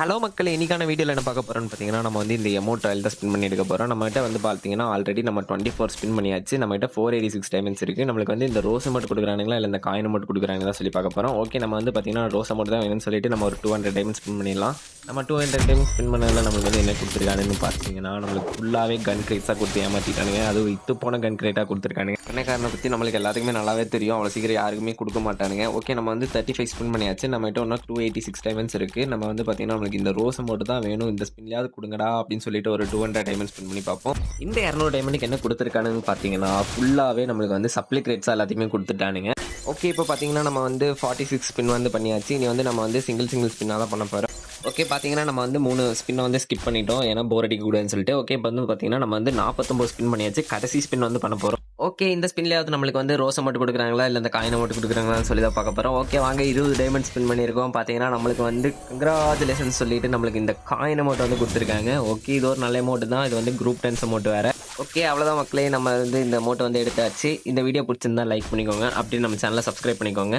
Hello மக்களே! இன்னைக்கான வீடியோல என்ன பார்க்க போறோம்னு பார்த்தீங்கன்னா, நம்ம வந்து இந்த எமௌண்ட் ராயல் தான் ஸ்பின் பண்ணி எடுக்க போறோம். நம்மகிட்ட வந்து பார்த்தீங்கன்னா, ஆல்ரெடி நம்ம 24 ஸ்பின் பண்ணியாச்சு. நம்மகிட்ட 486 டைமண்ட்ஸ் இருக்கு. நம்மளுக்கு வந்து இந்த ரோஸ் அமௌண்ட் குடுக்குறானுங்களா, இல்ல இந்த காயின் அமௌண்ட் குடுக்குறாங்கன்னு தான் சொல்லி பார்க்க போறோம். ஓகே, நம்ம வந்து பார்த்தீங்கன்னா, ரோஸ் அமௌண்ட் தான் வேணும்னு சொல்லிட்டு நம்ம ஒரு 200 டைமண்ட்ஸ் ஸ்பின் பண்ணிடலாம். நம்ம 200 டைமண்ட்ஸ் ஸ்பின் பண்ணதுல நம்மளுக்கு வந்து என்ன குடுத்துருக்கானுன்னு பார்த்தீங்கன்னா, நம்மளுக்கு ஃபுல்லாவே கன் கிரேட்ஸா குடுத்து ஏமாத்திட்டானுங்க. அதுவும் இத்து போன கன் கிரேட்டா குடுத்துருக்கானுங்க. கடைக்காரன பத்தி நம்மளுக்கு எல்லாத்துக்குமே நல்லாவே தெரியும். அவ்வளோ சீக்கிரம் யாருக்குமே குடுக்க மாட்டானுங்க. ஓகே, நம்ம வந்து 35 ஸ்பின் பண்ணியாச்சு. நம்மகிட்ட இன்னும் 286 டைமண்ட்ஸ் இருக்கு. நம்ம வந்து பார்த்தீங்கன்னா, நம்மளுக்கு இந்த ரோஸ் அமௌண்ட் தான் வேணும். இந்த ஸ்பின்லயாவது குடுங்கடா அப்படின்னு சொல்லிட்டு ஒரு 200 டைமண்ட் ஸ்பின் பண்ணி பார்ப்போம். இந்த 200 டைமண்டுக்கு என்ன குடுத்துருக்கானுன்னு பார்த்தீங்கன்னா, ஃபுல்லாவே நம்மளுக்கு வந்து சப்ளை கிரேட்ஸா எல்லாத்தையுமே குடுத்துட்டானுங்க. ஓகே, இப்போ பார்த்தீங்கன்னா நம்ம வந்து 46 ஸ்பின் வந்து பண்ணியாச்சு. இனி வந்து நம்ம வந்து சிங்கிள் ஸ்பின்னா தான் பண்ண போறோம். ஓகே, பார்த்தீங்கன்னா நம்ம வந்து 3 ஸ்பின்ன வந்து ஸ்கிப் பண்ணிட்டோம். ஏன்னா போர் அடிக்கக்கூடாதுன்னு சொல்லிட்டு. ஓகே, இப்போ வந்து பார்த்தீங்கன்னா நம்ம வந்து 49 ஸ்பின் பண்ணியாச்சு. கடைசி ஸ்பின் வந்து பண்ண போறோம். ஓகே, இந்த ஸ்பின்லயாவது நம்மளுக்கு வந்து ரோஸ் அமௌண்ட் குடுக்குறாங்களா, இல்ல இந்த காயின் அமௌண்ட் குடுக்குறாங்களான்னு சொல்லி தான் பார்க்க போறோம். ஓகே, வாங்க 20 டைமண்ட் ஸ்பின் பண்ணியிருக்கோம். பார்த்தீங்கன்னா நம்மளுக்கு வந்து கங்ராச்சுலேஷன்ஸ் சொல்லிட்டு நம்மளுக்கு இந்த காயின் அமௌண்ட் வந்து குடுத்துருக்காங்க. ஓகே, இது ஒரு நல்ல அமௌண்ட் தான். இது வந்து குரூப் டான்ஸ் அமௌண்ட் வேற. ஓகே, அவ்வளோதான் மக்களே. நம்ம வந்து இந்த அமௌண்ட் வந்து எடுத்தாச்சு. இந்த வீடியோ பிடிச்சிருந்தா லைக் பண்ணிக்கோங்க. அப்படியே நம்ம சேனலை சப்ஸ்கிரைப் பண்ணிக்கோங்க.